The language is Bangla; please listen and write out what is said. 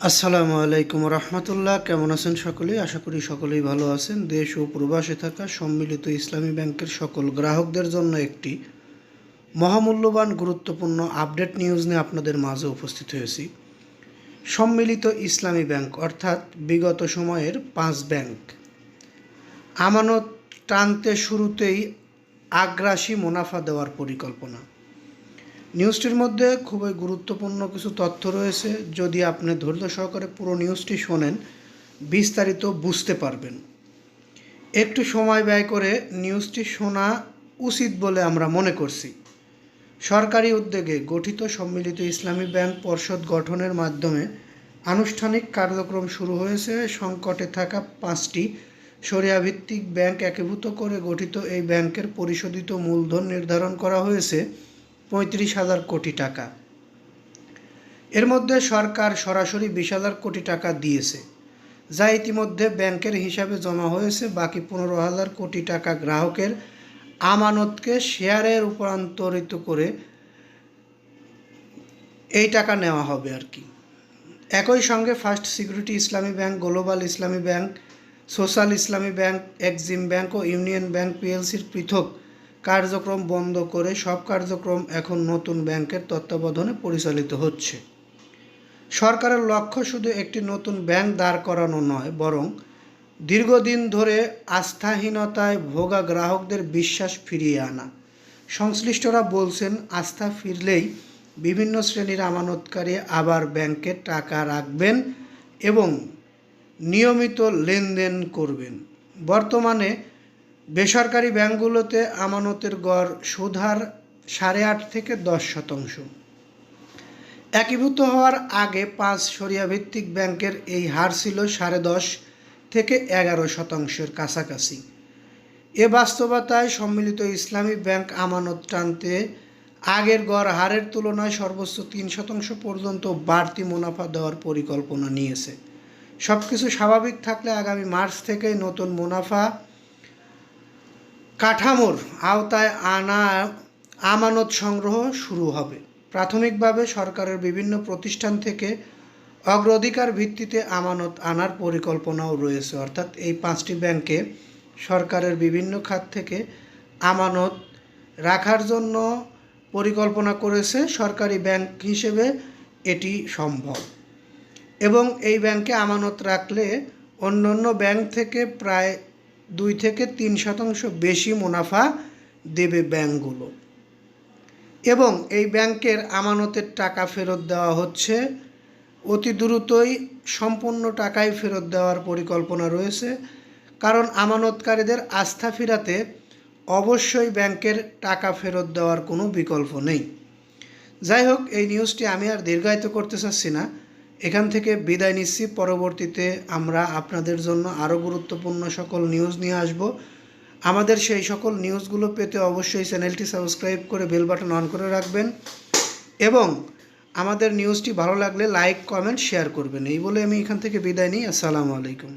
আসসালামু আলাইকুম রহমতুল্লাহ। কেমন আছেন সকলেই? আশা করি সকলেই ভালো আছেন। দেশ ও প্রবাসে থাকা সম্মিলিত ইসলামী ব্যাংকের সকল গ্রাহকদের জন্য একটি মহামূল্যবান গুরুত্বপূর্ণ আপডেট নিউজ নিয়ে আপনাদের মাঝে উপস্থিত হয়েছি। সম্মিলিত ইসলামী ব্যাংক অর্থাৎ বিগত সময়ের 5 ব্যাংক আমানত টানতে শুরুতেই আগ্রাসী মুনাফা দেওয়ার পরিকল্পনা। নিউজটির মধ্যে খুবই গুরুত্বপূর্ণ কিছু তথ্য রয়েছে। যদি আপনি ধৈর্য সহকারে পুরো নিউজটি শোনেন, বিস্তারিত বুঝতে পারবেন। একটু সময় ব্যয় করে নিউজটি শোনা উচিত বলে আমরা মনে করছি। সরকারি উদ্যোগে গঠিত সম্মিলিত ইসলামী ব্যাংক পর্ষদ গঠনের মাধ্যমে আনুষ্ঠানিক কার্যক্রম শুরু হয়েছে। সংকটে থাকা 5টি শরিয়াভিত্তিক ব্যাংক একীভূত করে গঠিত এই ব্যাংকের পরিশোধিত মূলধন নির্ধারণ করা হয়েছে 35,000 কোটি টাকা। এর মধ্যে সরকার সরাসরি 20,000 কোটি টাকা দিয়েছে, যা ইতিমধ্যে ব্যাংকের হিসাবে জমা হয়েছে। বাকি 15,000 কোটি টাকা গ্রাহকের আমানতকে শেয়ারে রূপান্তরিত করে এই টাকা নেওয়া হবে আর কি। একই সঙ্গে ফার্স্ট সিকিউরিটি ইসলামী ব্যাংক, গ্লোবাল ইসলামী ব্যাংক, সোশ্যাল ইসলামী ব্যাংক, এক্সিম ব্যাংক ও ইউনিয়ন ব্যাংক পিএলসির পৃথক কার্যক্রম বন্ধ করে সব কার্যক্রম এখন নতুন ব্যাংকের তত্ত্বাবধানে পরিচালিত হচ্ছে। সরকারের লক্ষ্য শুধু একটি নতুন ব্যাংক দাঁড় করানো নয়, বরং দীর্ঘদিন ধরে আস্থাহীনতায় ভোগা গ্রাহকদের বিশ্বাস ফিরিয়ে আনা। সংশ্লিষ্টরা বলছেন, আস্থা ফিরলেই বিভিন্ন শ্রেণীর আমানতকারী আবার ব্যাংকে টাকা রাখবেন এবং নিয়মিত লেনদেন করবেন। বর্তমানে বেসরকারি ব্যাংকগুলোতে আমানতের গড় সুদ হার 8.5 থেকে 10%। একীভূত হওয়ার আগে 5 শরিয়াভিত্তিক ব্যাংকের এই হার ছিল 10.5 থেকে 11%-এর কাছাকাছি। এ বাস্তবতায় সম্মিলিত ইসলামী ব্যাংক আমানত টানতে আগের গড় হারের তুলনায় সর্বোচ্চ 3% পর্যন্ত বাড়তি মুনাফা দেওয়ার পরিকল্পনা নিয়েছে। সব কিছু স্বাভাবিক থাকলে আগামী মার্চ থেকেই নতুন মুনাফা কাঠামোর আওতায় আমানত সংগ্রহ শুরু হবে। প্রাথমিকভাবে সরকারের বিভিন্ন প্রতিষ্ঠান থেকে অগ্রাধিকার ভিত্তিতে আমানত আনার পরিকল্পনাও রয়েছে। অর্থাৎ এই 5টি ব্যাংকে সরকারের বিভিন্ন খাত থেকে আমানত রাখার জন্য পরিকল্পনা করেছে। সরকারি ব্যাংক হিসেবে এটি সম্ভব এবং এই ব্যাংকে আমানত রাখলে অন্যান্য ব্যাংক থেকে প্রায় 2 থেকে 3% বেশি মুনাফা দেবে ব্যাংকগুলো। এবং এই ব্যাংকের আমানতের টাকা ফেরত দেওয়া হচ্ছে অতি দ্রুতই। সম্পূর্ণ টাকাই ফেরত দেওয়ার পরিকল্পনা রয়েছে, কারণ আমানতকারীদের আস্থা ফেরাতে অবশ্যই ব্যাংকের টাকা ফেরত দেওয়ার কোনো বিকল্প নেই। যাই হোক, এই নিউজটি আমি আর দীর্ঘায়িত করতে চাচ্ছি না, এখান থেকে বিদায় নিচ্ছি। পরবর্তীতে আমরা আপনাদের জন্য আরও গুরুত্বপূর্ণ সকল নিউজ নিয়ে আসব। আমাদের সেই সকল নিউজগুলো পেতে অবশ্যই চ্যানেলটি সাবস্ক্রাইব করে বেল বাটন অন করে রাখবেন এবং আমাদের নিউজটি ভালো লাগলে লাইক, কমেন্ট, শেয়ার করবেন। এই বলে আমি এখান থেকে বিদায় নিই। আসসালামু আলাইকুম।